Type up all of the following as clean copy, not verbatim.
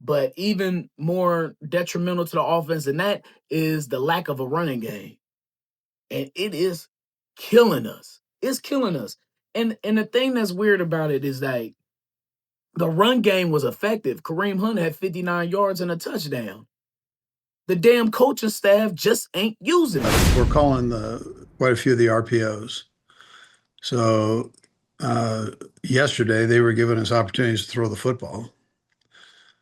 But even more detrimental to the offense than that is the lack of a running game. And it is killing us. It's killing us. And the thing that's weird about it is that the run game was effective. Kareem Hunt had 59 yards and a touchdown. The damn coaching staff just ain't using it. We're calling quite a few of the RPOs. So yesterday they were giving us opportunities to throw the football.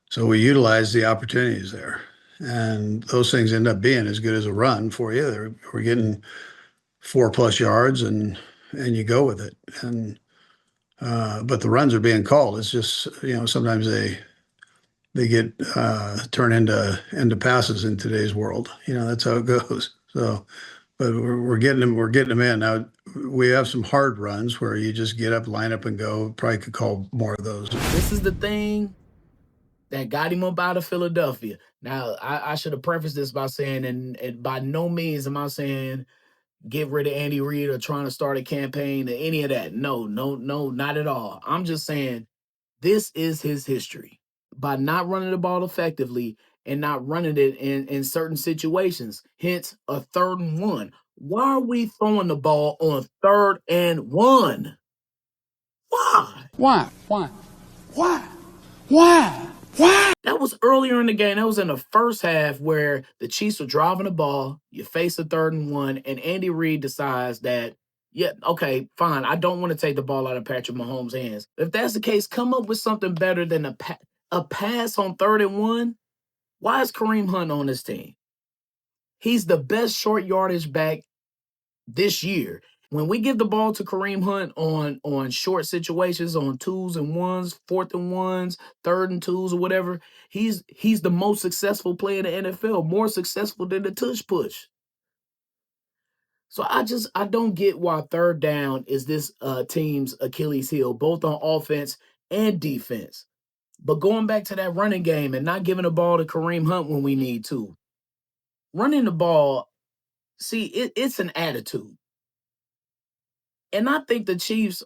So we utilized the opportunities there. And those things end up being as good as a run for you. We're getting 4+ yards and you go with it. And but the runs are being called. It's just, sometimes they get turned into passes in today's world. That's how it goes. So, but we're getting them in. Now we have some hard runs where you just get up, line up and go. Probably could call more of those. This is the thing that got him up out of Philadelphia. Now, I should have prefaced this by saying, and by no means am I saying get rid of Andy Reid or trying to start a campaign or any of that. No, not at all. I'm just saying this is his history. By not running the ball effectively and not running it in certain situations, hence a 3rd and 1. Why are we throwing the ball on 3rd and 1? Why? That was earlier in the game. That was in the first half where the Chiefs were driving the ball. You face a 3rd and 1, and Andy Reid decides that, yeah, okay, fine. I don't want to take the ball out of Patrick Mahomes' hands. If that's the case, come up with something better than a pass on 3rd and 1. Why is Kareem Hunt on this team? He's the best short yardage back this year. When we give the ball to Kareem Hunt on short situations, on 2s and 1s, 4th and 1s, 3rd and 2s, or whatever, he's the most successful player in the NFL, more successful than the tush push. So I don't get why 3rd down is this team's Achilles heel, both on offense and defense. But going back to that running game and not giving the ball to Kareem Hunt when we need to. Running the ball, see, it's an attitude. And I think the Chiefs'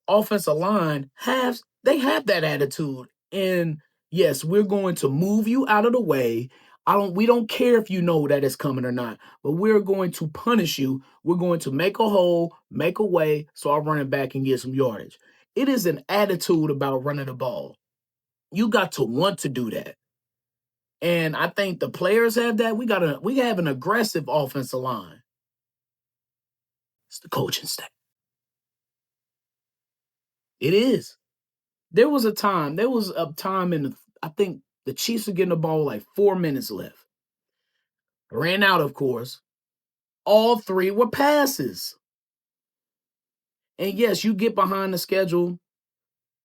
offensive line have that attitude. And yes, we're going to move you out of the way. We don't care if you know that it's coming or not, but we're going to punish you. We're going to make a hole, make a way, so our running back can get some yardage. It is an attitude about running the ball. You got to want to do that. And I think the players have that. We have an aggressive offensive line. It's the coaching staff. It is. There was a time I think the Chiefs were getting the ball with like 4 minutes left. Ran out, of course. All 3 were passes. And yes, you get behind the schedule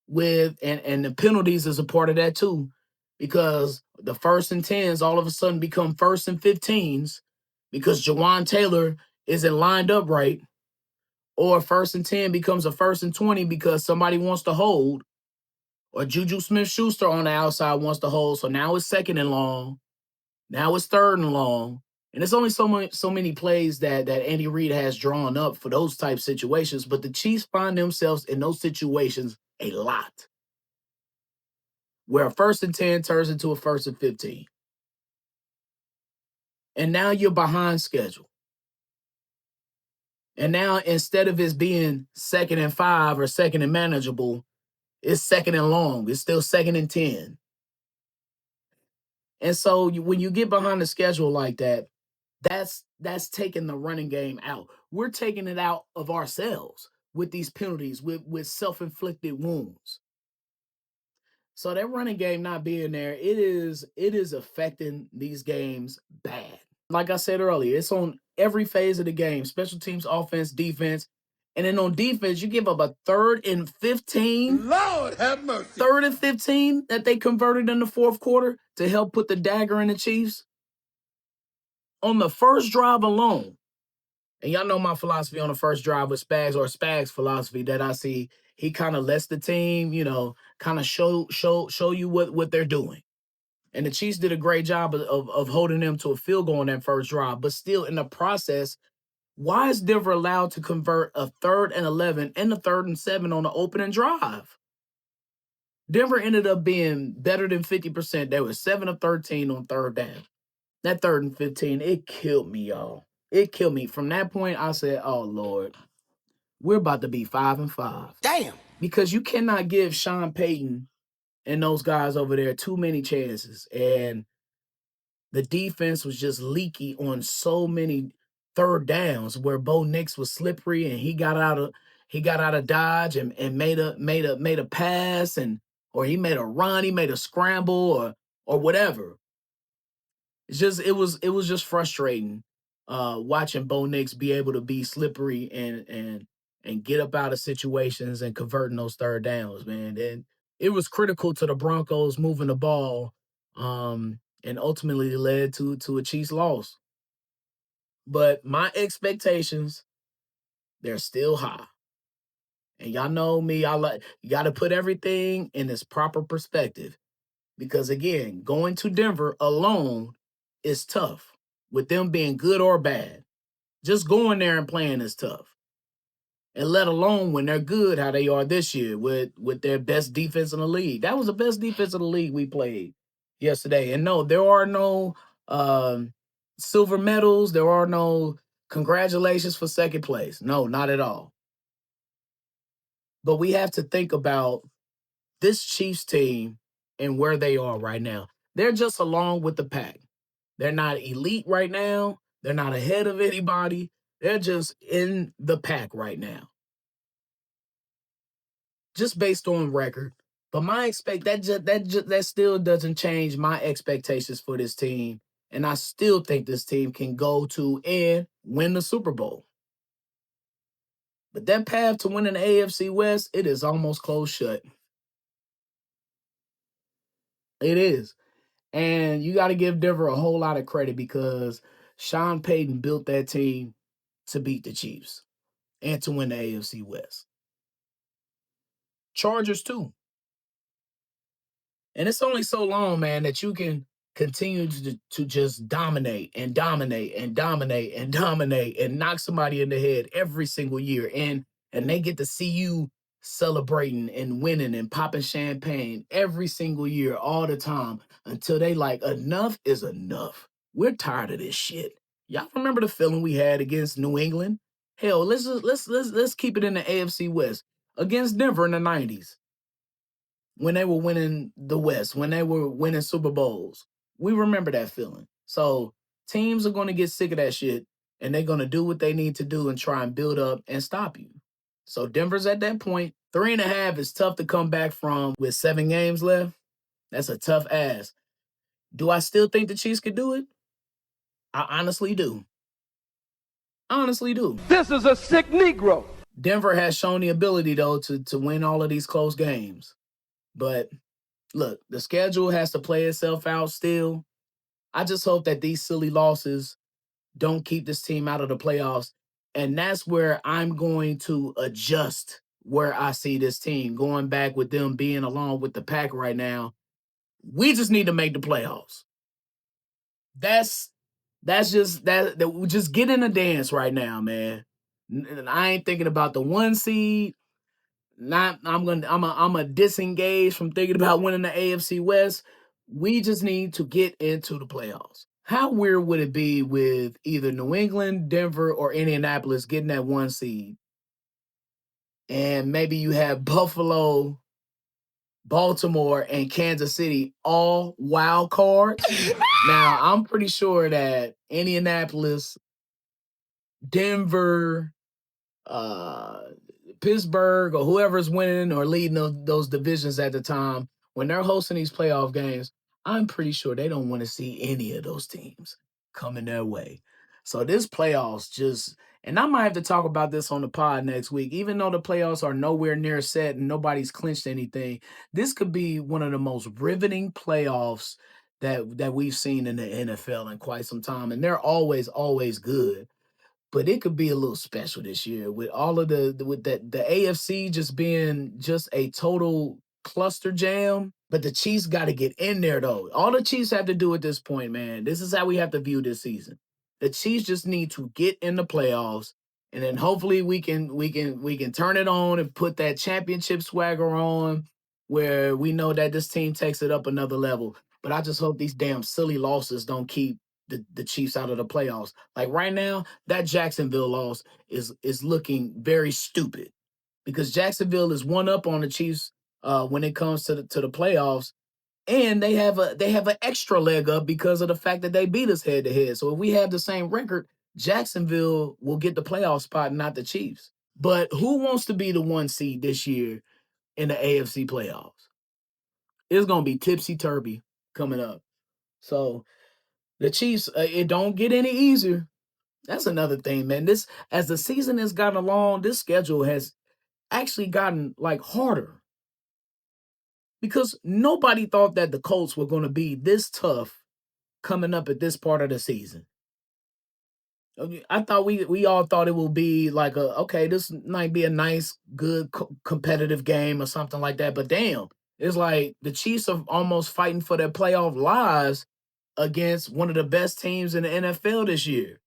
with, and the penalties is a part of that too, because the 1st and 10s all of a sudden become 1st and 15s because Jawan Taylor isn't lined up right, or 1st and 10 becomes a 1st and 20 because somebody wants to hold, or Juju Smith-Schuster on the outside wants to hold. So now it's 2nd and long. Now it's 3rd and long. And it's only so many plays that Andy Reid has drawn up for those type situations. But the Chiefs find themselves in those situations a lot, where a 1st and 10 turns into a 1st and 15. And now you're behind schedule. And now instead of it being 2nd and 5 or 2nd and manageable, it's 2nd and long. It's still 2nd and 10. And so when you get behind the schedule like that, that's taking the running game out. We're taking it out of ourselves with these penalties, with self-inflicted wounds. So that running game not being there, it is affecting these games bad. Like I said earlier, it's on every phase of the game: special teams, offense, defense. And then on defense, you give up a 3rd and 15. Lord have mercy. 3rd and 15 that they converted in the 4th quarter to help put the dagger in the Chiefs. On the first drive alone, and y'all know my philosophy on the first drive with SPAGS, or SPAGS philosophy, that I see he kind of lets the team, kind of show you what they're doing. And the Chiefs did a great job of holding them to a field goal on that first drive. But still, in the process, why is Denver allowed to convert a 3rd and 11 and a 3rd and 7 on the opening drive? Denver ended up being better than 50%. They were 7 of 13 on third down. That 3rd and 15, it killed me, y'all. It killed me. From that point, I said, oh, Lord, we're about to be 5-5. Damn. Because you cannot give Sean Payton and those guys over there too many chances. And the defense was just leaky on so many third downs where Bo Nix was slippery and he got out of dodge and made a pass or he made a run, he made a scramble or whatever. It was just frustrating watching Bo Nix be able to be slippery and get up out of situations and converting those third downs, man. And it was critical to the Broncos moving the ball, and ultimately led to a Chiefs loss. But my expectations, they're still high. And y'all know me, you got to put everything in its proper perspective. Because again, going to Denver alone is tough, with them being good or bad. Just going there and playing is tough. And let alone when they're good, how they are this year with their best defense in the league. That was the best defense in the league we played yesterday. And no, there are no silver medals. There are no congratulations for second place. No, not at all. But we have to think about this Chiefs team and where they are right now. They're just along with the pack. They're not elite right now. They're not ahead of anybody. They're just in the pack right now. Just based on record. But that still doesn't change my expectations for this team. And I still think this team can go to and win the Super Bowl. But that path to winning the AFC West, it is almost closed shut. It is. And you got to give Denver a whole lot of credit because Sean Payton built that team to beat the Chiefs and to win the AFC West. Chargers too. And it's only so long, man, that you can continue to just dominate and dominate and dominate and dominate and knock somebody in the head every single year. And they get to see you celebrating and winning and popping champagne every single year, all the time, until they like, enough is enough. We're tired of this shit. Y'all remember the feeling we had against New England? Hell, let's keep it in the AFC West against Denver in the 90s. When they were winning the West, when they were winning Super Bowls. We remember that feeling. So teams are going to get sick of that shit, and they're going to do what they need to do and try and build up and stop you. So Denver's at that point. 3.5 is tough to come back from with 7 games left. That's a tough ask. Do I still think the Chiefs could do it? I honestly do. Honestly do. This is a sick Negro. Denver has shown the ability, though, to win all of these close games. But look, the schedule has to play itself out still. I just hope that these silly losses don't keep this team out of the playoffs. And that's where I'm going to adjust where I see this team going back with them being along with the pack right now. We just need to make the playoffs. That's just that we just get in the dance right now, man. I ain't thinking about the 1 seed. I'm a disengage from thinking about winning the AFC West. We just need to get into the playoffs. How weird would it be with either New England, Denver, or Indianapolis getting that 1 seed? And maybe you have Buffalo, Baltimore, and Kansas City all wild cards. Now, I'm pretty sure that Indianapolis, Denver, Pittsburgh, or whoever's winning or leading those divisions at the time, when they're hosting these playoff games, I'm pretty sure they don't want to see any of those teams coming their way. So this playoffs just, and I might have to talk about this on the pod next week, even though the playoffs are nowhere near set and nobody's clinched anything, this could be one of the most riveting playoffs that we've seen in the NFL in quite some time. And they're always, always good. But it could be a little special this year with all of the AFC just being just a total cluster jam. But the Chiefs got to get in there though. All the Chiefs have to do at this point, man. This is how we have to view this season. The Chiefs just need to get in the playoffs, and then hopefully we can turn it on and put that championship swagger on where we know that this team takes it up another level. But I just hope these damn silly losses don't keep the Chiefs out of the playoffs. Like right now, that Jacksonville loss is looking very stupid because Jacksonville is one up on the Chiefs when it comes to the playoffs, and they have an extra leg up because of the fact that they beat us head to head. So if we have the same record, Jacksonville will get the playoff spot, not the Chiefs. But who wants to be the 1 seed this year in the AFC playoffs? It's gonna be tipsy turvy coming up. So the Chiefs, it don't get any easier. That's another thing, man. This as the season has gotten along, this schedule has actually gotten like harder because nobody thought that the Colts were going to be this tough coming up at this part of the season. I thought we all thought it would be like okay, this might be a nice, good, competitive game or something like that. But damn, it's like the Chiefs are almost fighting for their playoff lives against one of the best teams in the NFL this year.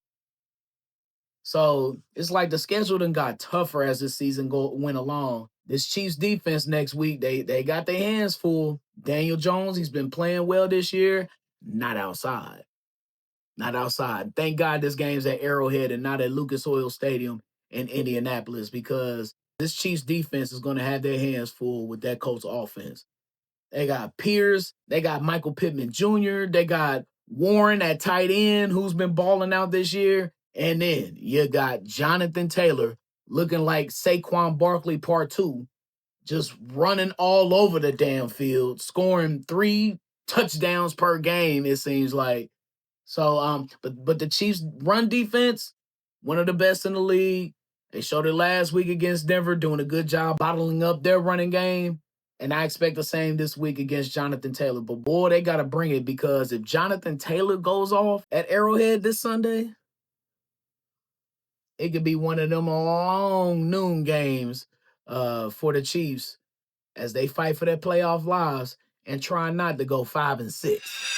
So it's like the schedule done got tougher as the season went along. This Chiefs defense next week, they got their hands full. Daniel Jones, he's been playing well this year. Not outside. Not outside. Thank God this game's at Arrowhead and not at Lucas Oil Stadium in Indianapolis because this Chiefs defense is going to have their hands full with that Colts offense. They got Pierce. They got Michael Pittman Jr. They got Warren at tight end, who's been balling out this year. And then you got Jonathan Taylor looking like Saquon Barkley Part 2, just running all over the damn field, scoring 3 touchdowns per game, it seems like. So, but the Chiefs' run defense, one of the best in the league. They showed it last week against Denver, doing a good job bottling up their running game. And I expect the same this week against Jonathan Taylor. But boy, they got to bring it because if Jonathan Taylor goes off at Arrowhead this Sunday, it could be one of them long noon games for the Chiefs as they fight for their playoff lives and try not to go 5-6.